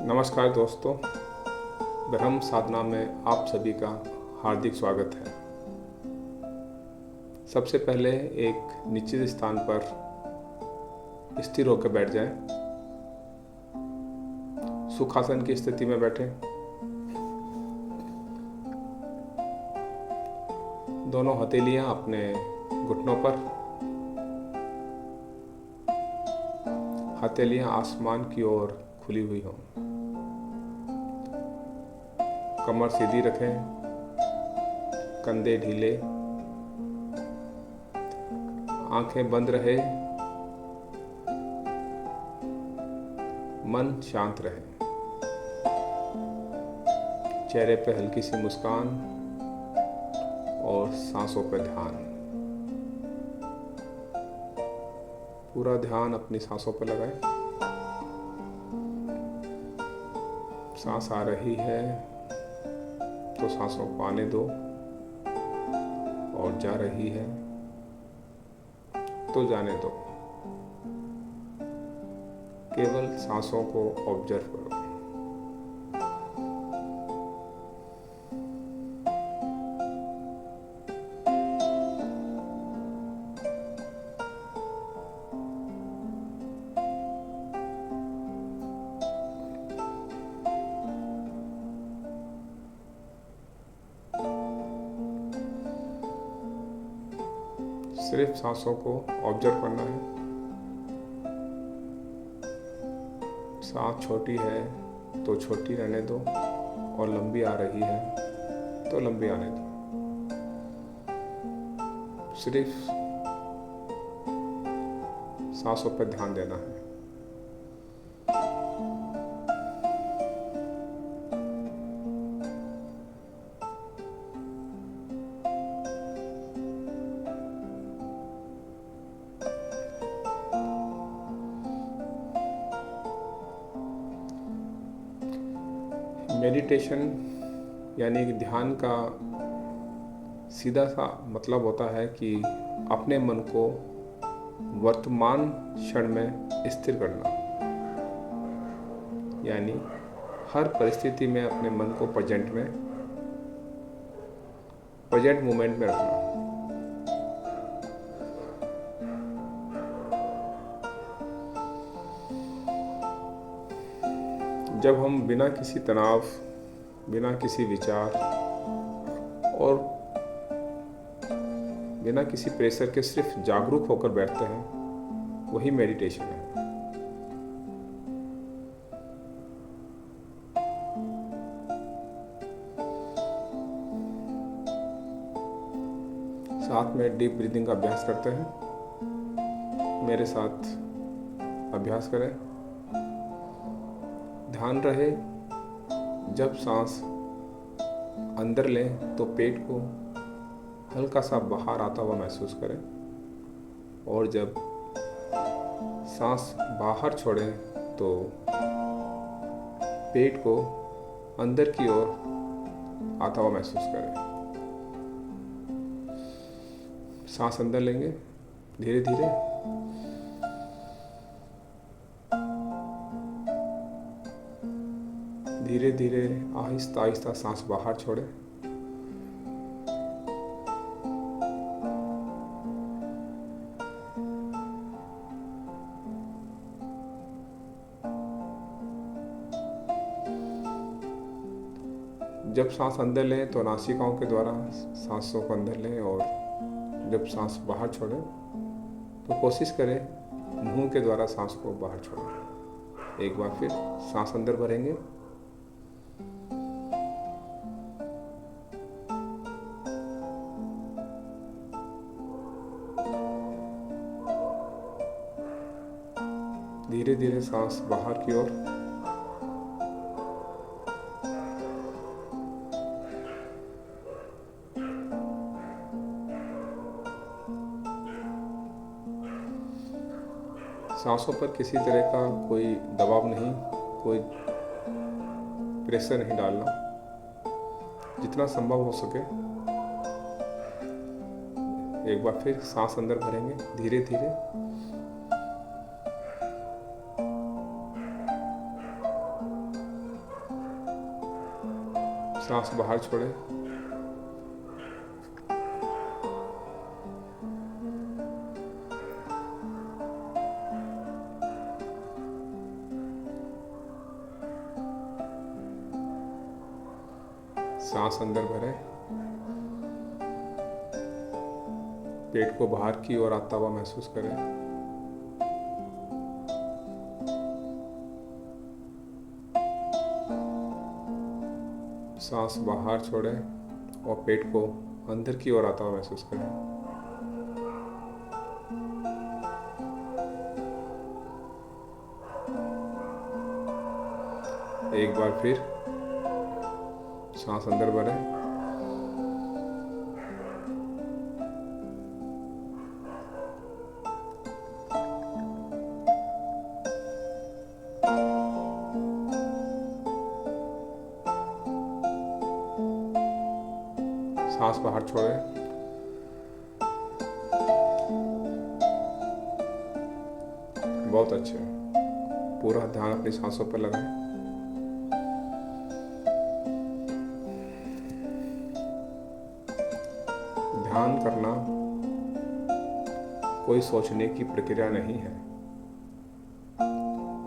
नमस्कार दोस्तों, ब्रह्म साधना में आप सभी का हार्दिक स्वागत है। सबसे पहले एक निश्चित स्थान पर स्थिर होकर बैठ जाएं। सुखासन की स्थिति में बैठें। दोनों हथेलियां अपने घुटनों पर, हथेलियां आसमान की ओर खुली हुई हों। कमर सीधी रखें, कंधे ढीले, आंखें बंद रहे, मन शांत रहे। चेहरे पे हल्की सी मुस्कान और सांसों पे ध्यान। पूरा ध्यान अपनी सांसों पर लगाएं। सांस आ रही है तो सांसों को आने दो, और जा रही है तो जाने दो। केवल सांसों को ऑब्जर्व करो। सिर्फ सांसों को ऑब्जर्व करना है। सांस छोटी है तो छोटी रहने दो, और लंबी आ रही है तो लंबी आने दो। सिर्फ सांसों पर ध्यान देना है। मेडिटेशन यानी कि ध्यान का सीधा सा मतलब होता है कि अपने मन को वर्तमान क्षण में स्थिर करना, यानी हर परिस्थिति में अपने मन को प्रेजेंट मोमेंट में रखना। जब हम बिना किसी तनाव, बिना किसी विचार और बिना किसी प्रेशर के सिर्फ जागरूक होकर बैठते हैं, वही मेडिटेशन है। साथ में डीप ब्रीदिंग का अभ्यास करते हैं। मेरे साथ अभ्यास करें। ध्यान रहे, जब सांस अंदर लें तो पेट को हल्का सा बाहर आता हुआ महसूस करें, और जब सांस बाहर छोड़ें तो पेट को अंदर की ओर आता हुआ महसूस करें। सांस अंदर लेंगे धीरे धीरे, धीरे धीरे आहिस्ता आहिस्ता सांस बाहर छोड़ें। जब सांस अंदर लें तो नासिकाओं के द्वारा सांसों को अंदर लें, और जब सांस बाहर छोड़ें तो कोशिश करें मुंह के द्वारा सांस को बाहर छोड़ें। एक बार फिर सांस अंदर भरेंगे, धीरे धीरे सांस बाहर की ओर। सांसों पर किसी तरह का कोई दबाव नहीं, कोई प्रेशर नहीं डालना। जितना संभव हो सके एक बार फिर सांस अंदर भरेंगे धीरे धीरे, सांस बाहर छोड़े, सांस अंदर भरे, पेट को बाहर की ओर आता हुआ महसूस करें। सांस बाहर छोड़ें और पेट को अंदर की ओर आता हुआ महसूस करें। एक बार फिर सांस अंदर भरें, सांस बाहर छोड़ें, बहुत अच्छे। पूरा ध्यान अपनी सांसों पर लगाएं। ध्यान करना कोई सोचने की प्रक्रिया नहीं है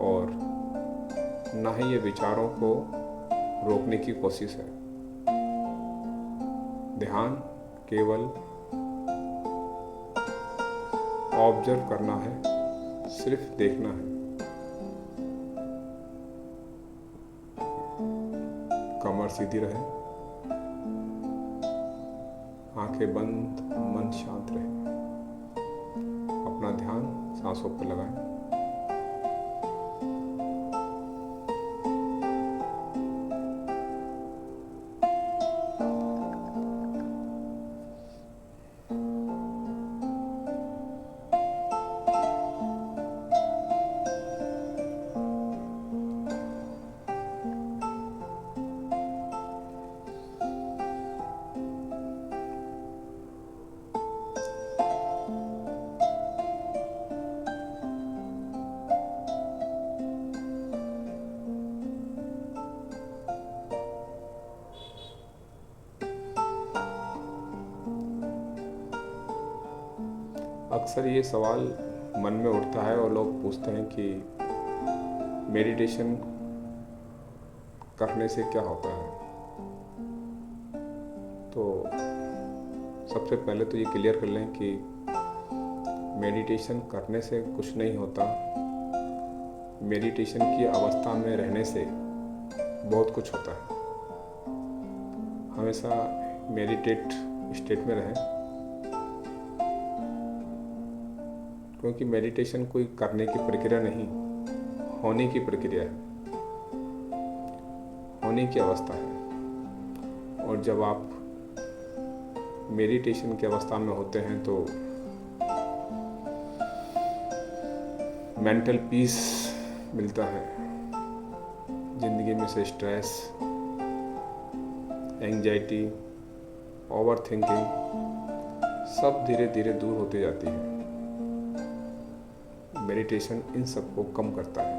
और ना ही ये विचारों को रोकने की कोशिश है। ध्यान केवल ऑब्जर्व करना है, सिर्फ देखना है। कमर सीधी रहे, आंखें बंद, मन शांत रहे। अपना ध्यान सांसों पर लगाएं। अक्सर ये सवाल मन में उठता है और लोग पूछते हैं कि मेडिटेशन करने से क्या होता है। तो सबसे पहले तो ये क्लियर कर लें कि मेडिटेशन करने से कुछ नहीं होता। मेडिटेशन की अवस्था में रहने से बहुत कुछ होता है। हमेशा मेडिटेट स्टेट में रहें, क्योंकि मेडिटेशन कोई करने की प्रक्रिया नहीं, होने की प्रक्रिया है, होने की अवस्था है। और जब आप मेडिटेशन की अवस्था में होते हैं तो मेंटल पीस मिलता है। जिंदगी में से स्ट्रेस, एंजाइटी, ओवर थिंकिंग सब धीरे धीरे दूर होती जाती है। मेडिटेशन इन सबको कम करता है।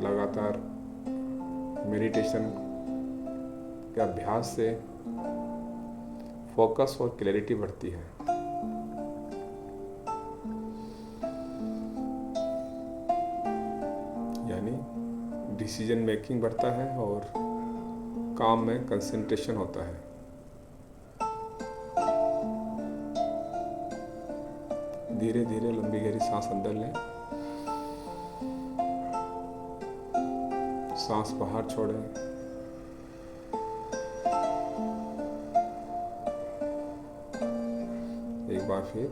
लगातार मेडिटेशन के अभ्यास से फोकस और क्लैरिटी बढ़ती है। यानी डिसीजन मेकिंग बढ़ता है और काम में कंसंट्रेशन होता है। धीरे धीरे लंबी गहरी सांस अंदर लें, सांस बाहर छोड़ें। एक बार फिर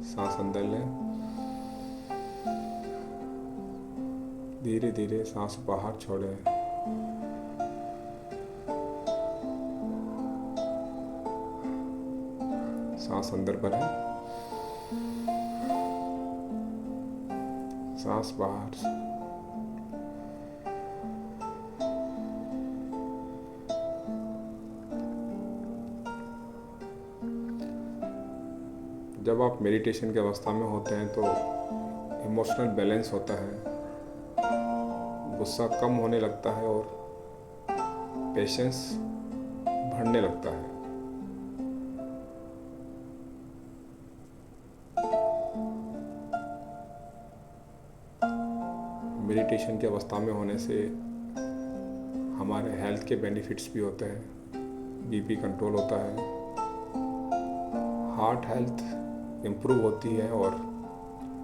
सांस अंदर लें, धीरे धीरे सांस बाहर छोड़ें। सांस अंदर भरें, सांस बाहर। जब आप मेडिटेशन की अवस्था में होते हैं तो इमोशनल बैलेंस होता है, गुस्सा कम होने लगता है और पेशेंस बढ़ने लगता है। मेडिटेशन की अवस्था में होने से हमारे हेल्थ के बेनिफिट्स भी होते हैं। बीपी कंट्रोल होता है, हार्ट हेल्थ इम्प्रूव होती है और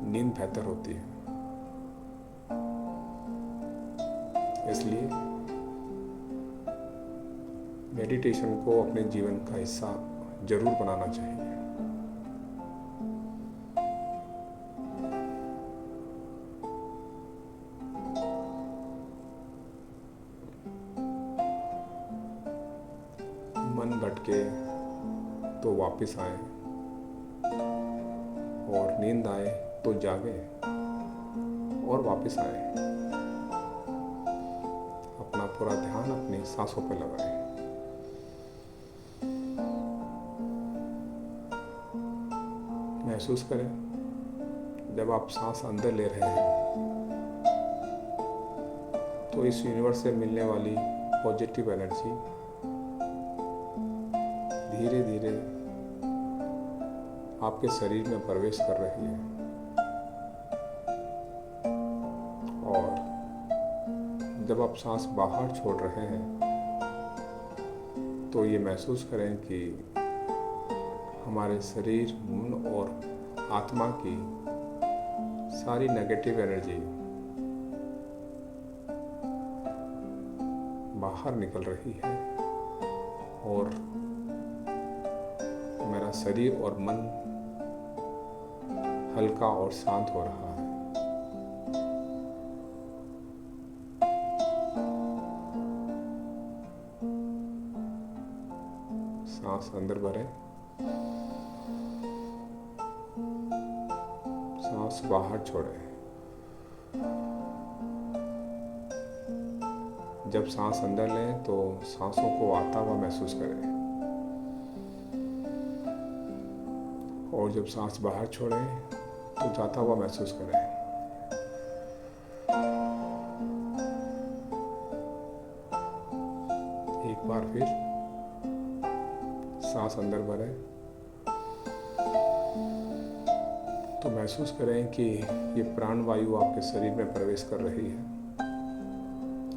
नींद बेहतर होती है। इसलिए मेडिटेशन को अपने जीवन का हिस्सा जरूर बनाना चाहिए। मन भटके तो वापस आए और नींद आए तो जागे और वापस आए। अपना पूरा ध्यान अपनी सांसों पर लगाएं। महसूस करें जब आप सांस अंदर ले रहे हैं तो इस यूनिवर्स से मिलने वाली पॉजिटिव एनर्जी धीरे धीरे आपके शरीर में प्रवेश कर रही है। और जब आप सांस बाहर छोड़ रहे हैं तो ये महसूस करें कि हमारे शरीर, मन और आत्मा की सारी नेगेटिव एनर्जी बाहर निकल रही है और मेरा शरीर और मन हल्का और शांत हो रहा है। सांस अंदर भरें, सांस बाहर छोड़ें। जब सांस अंदर लें तो सांसों को आता हुआ महसूस करें और जब सांस बाहर छोड़ें तो जाता हुआ महसूस करें। एक बार फिर सांस अंदर भरें तो महसूस करें कि ये प्राण वायु आपके शरीर में प्रवेश कर रही है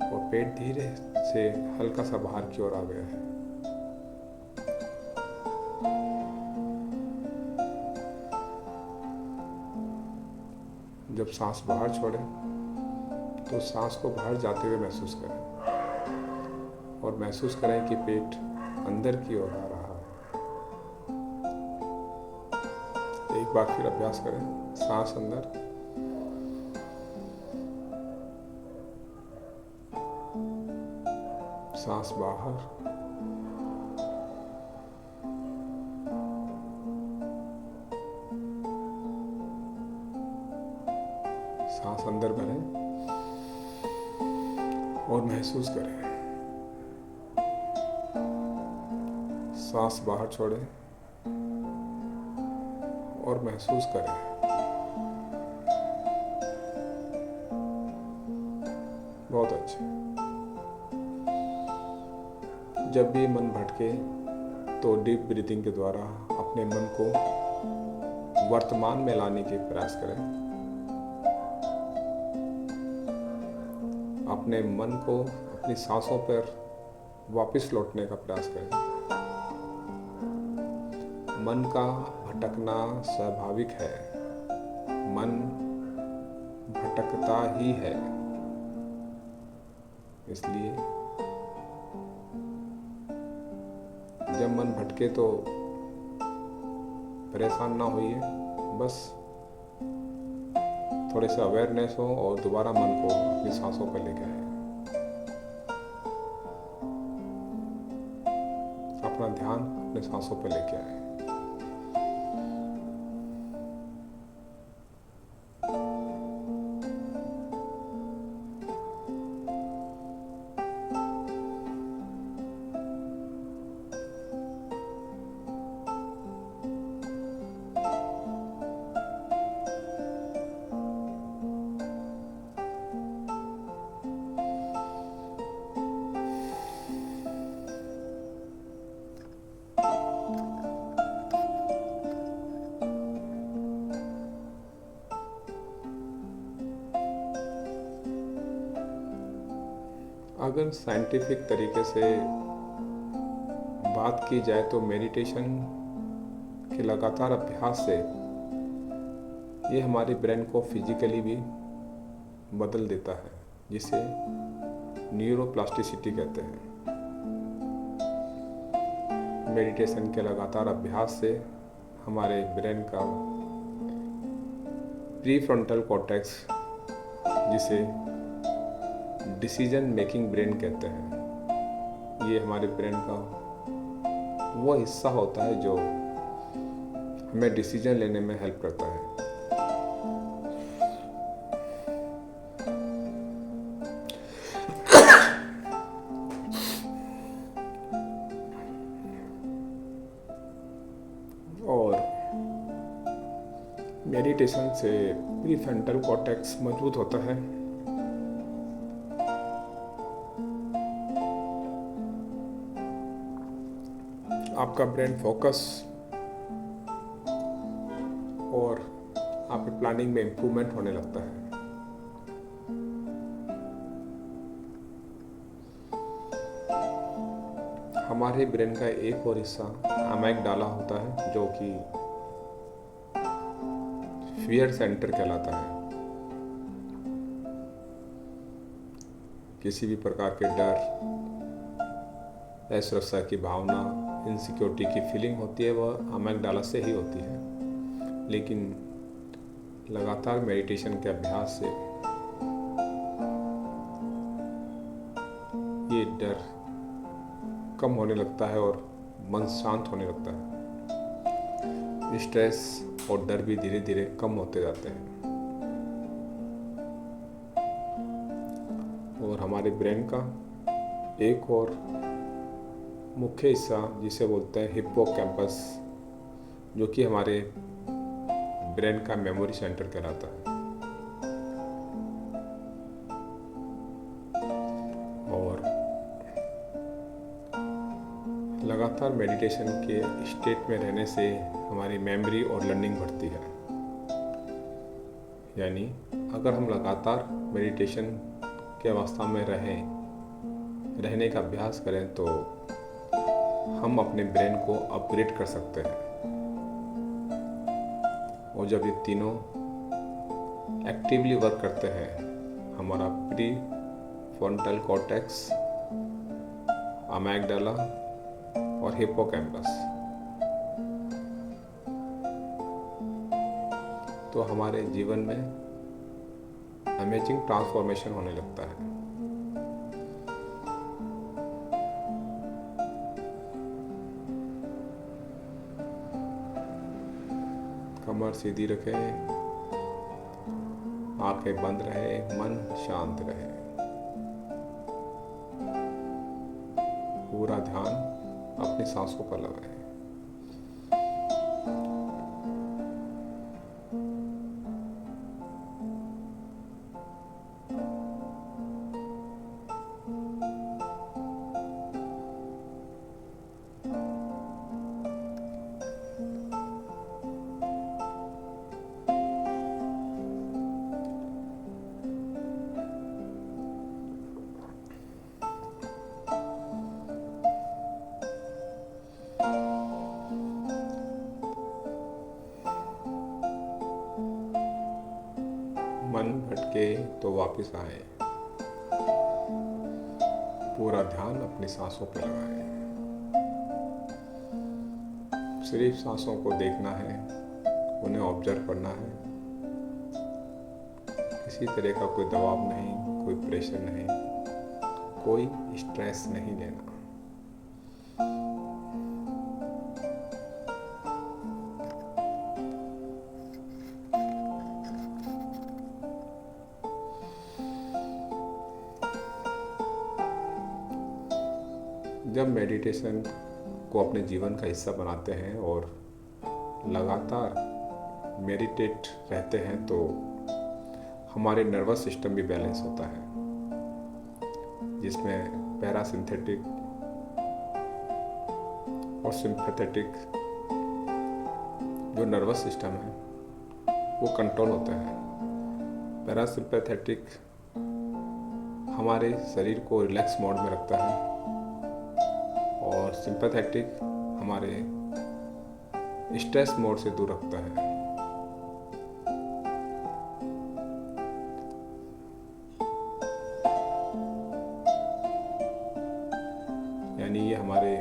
और पेट धीरे से हल्का सा बाहर की ओर आ गया है। जब सांस बाहर छोड़ें तो सांस को बाहर जाते हुए महसूस करें और महसूस करें कि पेट अंदर की ओर आ रहा है। एक बार फिर अभ्यास करें, सांस अंदर, सांस बाहर, सांस अंदर भरें और महसूस करें। सांस बाहर छोड़ें और महसूस करें। बहुत अच्छे। जब भी मन भटके तो डीप ब्रीथिंग के द्वारा अपने मन को वर्तमान में लाने के प्रयास करें। अपने मन को अपनी सांसों पर वापस लौटने का प्रयास करें। मन का भटकना स्वाभाविक है, मन भटकता ही है। इसलिए जब मन भटके तो परेशान ना होइए, बस थोड़े से अवेयरनेस हो और दोबारा मन को अपनी सांसों पर लेके आए। अपना ध्यान अपने सांसों पर लेके आए। अगर साइंटिफिक तरीके से बात की जाए तो मेडिटेशन के लगातार अभ्यास से ये हमारे ब्रेन को फिजिकली भी बदल देता है, जिसे न्यूरोप्लास्टिसिटी कहते हैं। मेडिटेशन के लगातार अभ्यास से हमारे ब्रेन का प्रीफ्रंटल कॉर्टेक्स, जिसे डिसीजन मेकिंग ब्रेन कहते हैं, ये हमारे ब्रेन का वो हिस्सा होता है जो हमें डिसीजन लेने में हेल्प करता है। और मेडिटेशन से प्रीफ्रंटल कॉर्टेक्स मजबूत होता है। आपका ब्रेन फोकस और आपकी प्लानिंग में इम्प्रूवमेंट होने लगता है। हमारे ब्रेन का एक और हिस्सा अमिगडाला होता है, जो कि फियर सेंटर कहलाता है। किसी भी प्रकार के डर, असुरक्षा की भावना, इनसिक्योरिटी की फीलिंग होती है, वह अमिगडाला से ही होती है। लेकिन लगातार मेडिटेशन के अभ्यास से ये डर कम होने लगता है और मन शांत होने लगता है। स्ट्रेस और डर भी धीरे धीरे कम होते जाते हैं। और हमारे ब्रेन का एक और मुख्य हिस्सा, जिसे बोलते हैं हिप्पोकैम्पस, जो कि हमारे ब्रेन का मेमोरी सेंटर कहलाता है। और लगातार मेडिटेशन के स्टेट में रहने से हमारी मेमोरी और लर्निंग बढ़ती है। यानी अगर हम लगातार मेडिटेशन की अवस्था में रहने का अभ्यास करें तो हम अपने ब्रेन को अपग्रेड कर सकते हैं। और जब ये तीनों एक्टिवली वर्क करते हैं, हमारा प्री फ्रंटल कॉर्टेक्स, अमिगडाला और हिप्पोकैम्पस, तो हमारे जीवन में अमेजिंग ट्रांसफॉर्मेशन होने लगता है। कमर सीधी रखें, आंखें बंद रहे, मन शांत रहे। पूरा ध्यान अपनी सांसों पर लगाएं। मन भटके तो वापस आए, पूरा ध्यान अपनी सांसों पर लगाएं। सिर्फ सांसों को देखना है, उन्हें ऑब्जर्व करना है। किसी तरह का कोई दबाव नहीं, कोई प्रेशर नहीं, कोई स्ट्रेस नहीं लेना। जब मेडिटेशन को अपने जीवन का हिस्सा बनाते हैं और लगातार मेडिटेट रहते हैं तो हमारे नर्वस सिस्टम भी बैलेंस होता है, जिसमें पैरासिम्पैथिक और सिंपैथेटिक जो नर्वस सिस्टम है वो कंट्रोल होता है। पैरासिम्पैथेटिक हमारे शरीर को रिलैक्स मोड में रखता है और सिंपैथेटिक हमारे स्ट्रेस मोड से दूर रखता है। यानी ये हमारे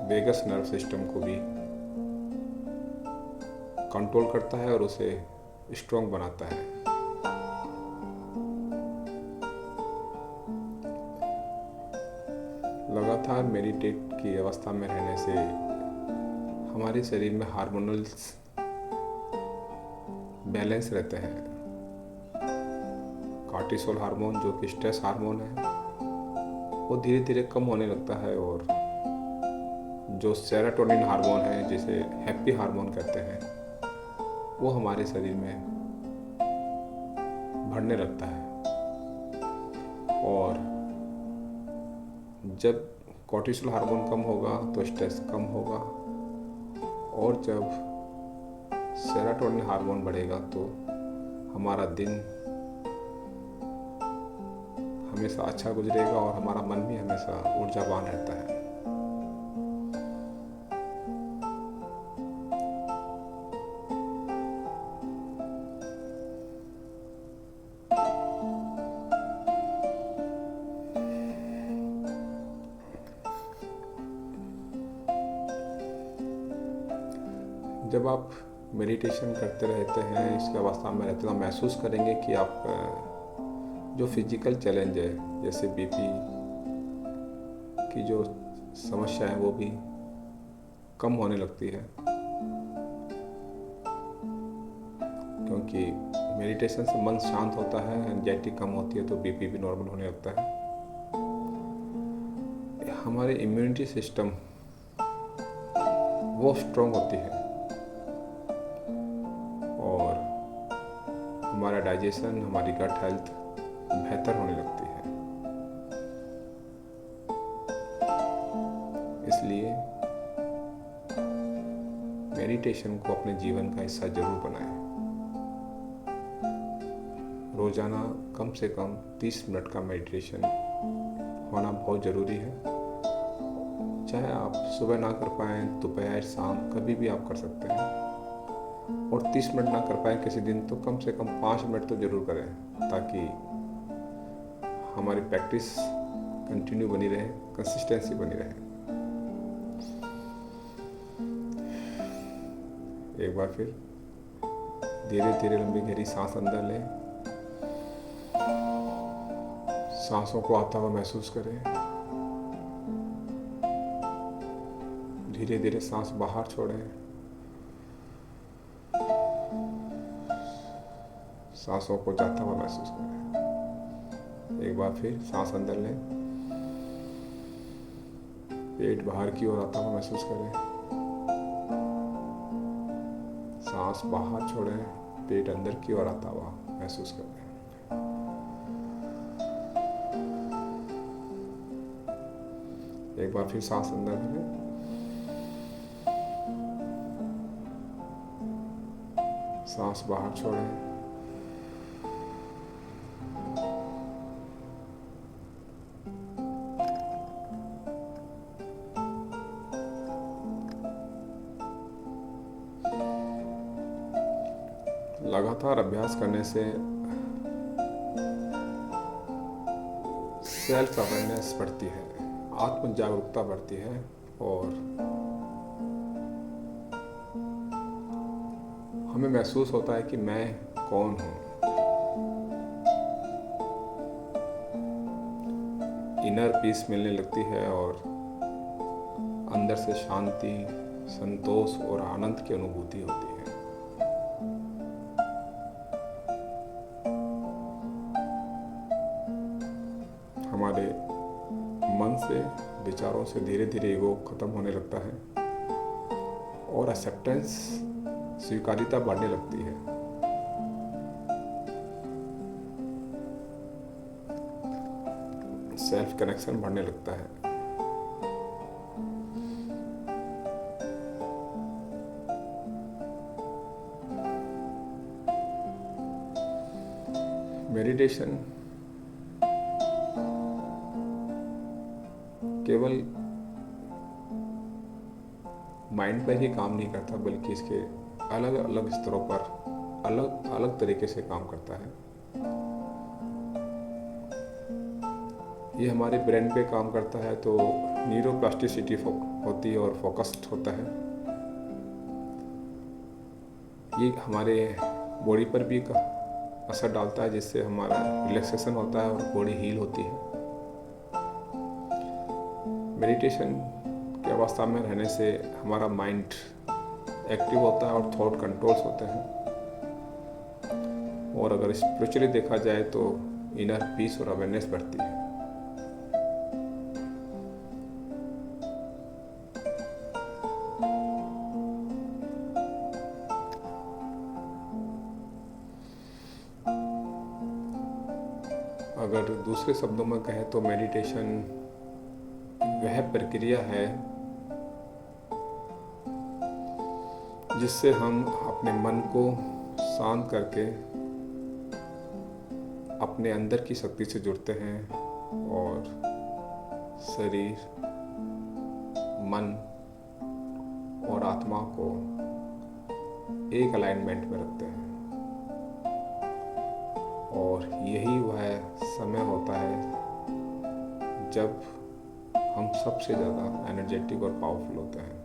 वेगस नर्व सिस्टम को भी कंट्रोल करता है और उसे स्ट्रॉन्ग बनाता है। लगातार मेडिटेट की अवस्था में रहने से हमारे शरीर में हार्मोनल्स बैलेंस रहते हैं। कार्टिसोल हार्मोन जो कि स्ट्रेस हार्मोन है वो धीरे धीरे कम होने लगता है और जो सेरोटोनिन हार्मोन है जिसे हैप्पी हार्मोन कहते हैं वो हमारे शरीर में बढ़ने लगता है। और जब कॉर्टिसोल हार्मोन कम होगा तो स्ट्रेस कम होगा और जब सेरोटोनिन हार्मोन बढ़ेगा तो हमारा दिन हमेशा अच्छा गुजरेगा और हमारा मन भी हमेशा ऊर्जावान रहता है। जब आप मेडिटेशन करते रहते हैं, इसके अवस्था में रहते हैं, तो महसूस करेंगे कि आप जो फिजिकल चैलेंज है जैसे बीपी की जो समस्या है वो भी कम होने लगती है, क्योंकि मेडिटेशन से मन शांत होता है, एंजाइटी कम होती है तो बीपी भी नॉर्मल होने लगता है। हमारे इम्यूनिटी सिस्टम वो स्ट्रॉन्ग होती है और हमारा डाइजेशन, हमारी गट हेल्थ बेहतर होने लगती है। इसलिए मेडिटेशन को अपने जीवन का हिस्सा जरूर बनाएं। रोजाना कम से कम 30 मिनट का मेडिटेशन होना बहुत ज़रूरी है। चाहे आप सुबह ना कर पाएँ, दोपहर, शाम, कभी भी आप कर सकते हैं। और 30 मिनट ना कर पाए किसी दिन तो कम से कम 5 मिनट तो ज़रूर करें, ताकि हमारी प्रैक्टिस कंटिन्यू बनी रहे, कंसिस्टेंसी बनी रहे। एक बार फिर धीरे धीरे लंबी गहरी सांस अंदर लें, सांसों को आता हुआ महसूस करें। धीरे धीरे सांस बाहर छोड़ें, सांसों को जाता हुआ महसूस करें। एक बार फिर सांस अंदर लें, पेट बाहर की ओर आता हुआ महसूस करें। सांस बाहर छोड़ें, पेट अंदर की ओर आता हुआ महसूस करें। एक बार फिर सांस अंदर भरें, सांस बाहर छोड़ें। लगातार अभ्यास करने से सेल्फ अवेयरनेस बढ़ती है, आत्म जागरूकता बढ़ती है और हमें महसूस होता है कि मैं कौन हूँ। इनर पीस मिलने लगती है और अंदर से शांति, संतोष और आनंद की अनुभूति होती है। हमारे मन से, विचारों से धीरे धीरे ईगो खत्म होने लगता है और एक्सेप्टेंस, स्वीकार्यता बढ़ने लगती है। सेल्फ कनेक्शन बढ़ने लगता है। मेडिटेशन केवल माइंड पर ही काम नहीं करता, बल्कि इसके अलग अलग स्तरों पर अलग अलग तरीके से काम करता है। ये हमारे ब्रेन पे काम करता है तो न्यूरोप्लास्टिसिटी होती है और फोकस्ड होता है। ये हमारे बॉडी पर भी असर डालता है, जिससे हमारा रिलैक्सेशन होता है और बॉडी हील होती है। मेडिटेशन की अवस्था में रहने से हमारा माइंड एक्टिव होता है और थॉट कंट्रोल्स होते हैं। और अगर स्पिरिचुअली देखा जाए तो इनर पीस और अवेयरनेस बढ़ती है। अगर दूसरे शब्दों में कहें तो मेडिटेशन वह प्रक्रिया है जिससे हम अपने मन को शांत करके अपने अंदर की शक्ति से जुड़ते हैं और शरीर, मन और आत्मा को एक अलाइनमेंट में रखते हैं। और यही वह समय होता है जब हम सबसे ज़्यादा एनर्जेटिक और पावरफुल होते हैं,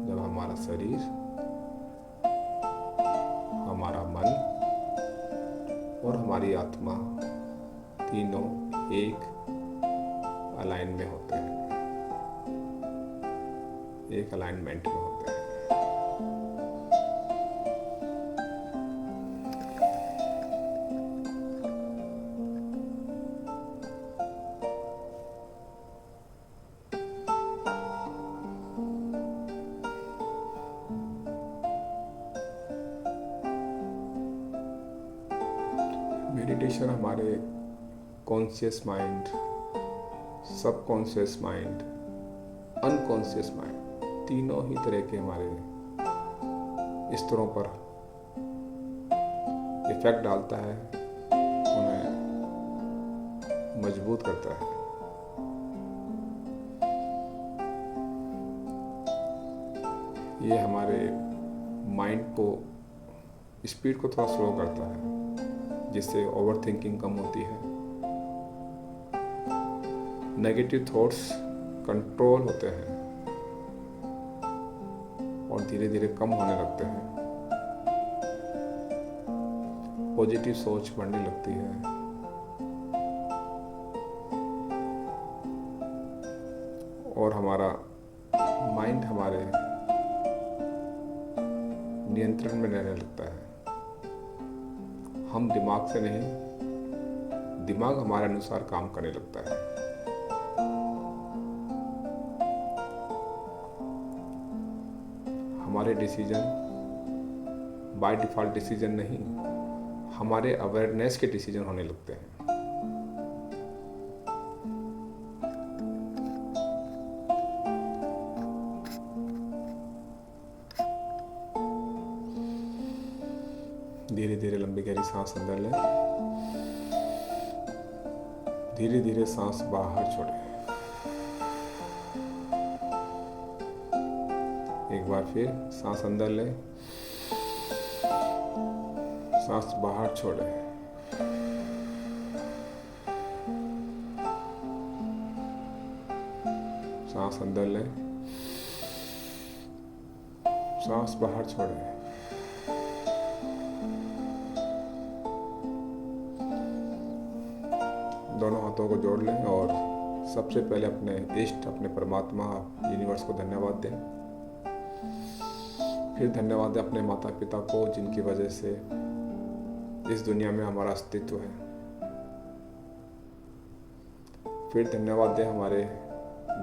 जब हमारा शरीर, हमारा मन और हमारी आत्मा तीनों एक अलाइन में होते हैं, एक अलाइनमेंट में होते हैं। मेडिटेशन हमारे conscious mind, subconscious mind, unconscious mind, तीनों ही तरह के हमारे स्तरों पर इफेक्ट डालता है, उन्हें मजबूत करता है। ये हमारे माइंड को, स्पीड को थोड़ा स्लो करता है, जिससे ओवर थिंकिंग कम होती है। नेगेटिव थॉट्स कंट्रोल होते हैं और धीरे धीरे कम होने लगते हैं। पॉजिटिव सोच बढ़ने लगती है और हमारा माइंड हमारे नियंत्रण में रहने लगता है। हम दिमाग से नहीं, दिमाग हमारे अनुसार काम करने लगता है। हमारे डिसीजन बाय डिफॉल्ट डिसीजन नहीं, हमारे अवेयरनेस के डिसीजन होने लगते हैं। धीरे धीरे लंबी गहरी सांस अंदर लें, धीरे धीरे सांस बाहर छोड़ें। एक बार फिर सांस अंदर लें, सांस बाहर छोड़ें। सांस अंदर लें, सांस बाहर छोड़ें। दोनों हाथों को जोड़ लें और सबसे पहले अपने इष्ट, अपने परमात्मा, यूनिवर्स को धन्यवाद दें। फिर धन्यवाद दें अपने माता पिता को, जिनकी वजह से इस दुनिया में हमारा अस्तित्व है। फिर धन्यवाद दें हमारे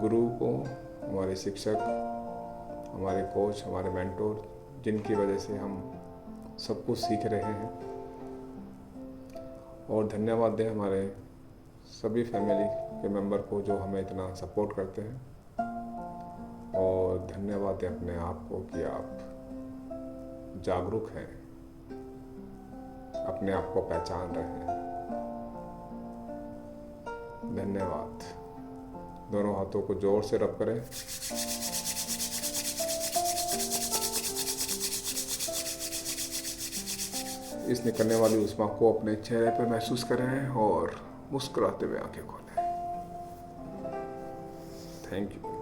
गुरु को, हमारे शिक्षक, हमारे कोच, हमारे मेंटोर, जिनकी वजह से हम सब कुछ सीख रहे हैं। और धन्यवाद दें हमारे सभी फैमिली के मेंबर को जो हमें इतना सपोर्ट करते हैं। और धन्यवाद दें अपने आप को कि आप जागरूक हैं, अपने आप को पहचान रहे हैं। धन्यवाद। दोनों हाथों को जोर से रब करें। इस निकलने वाली उष्मा को अपने चेहरे पे महसूस करें और मुस्कुराते हुए आंखें खोलें। Thank you.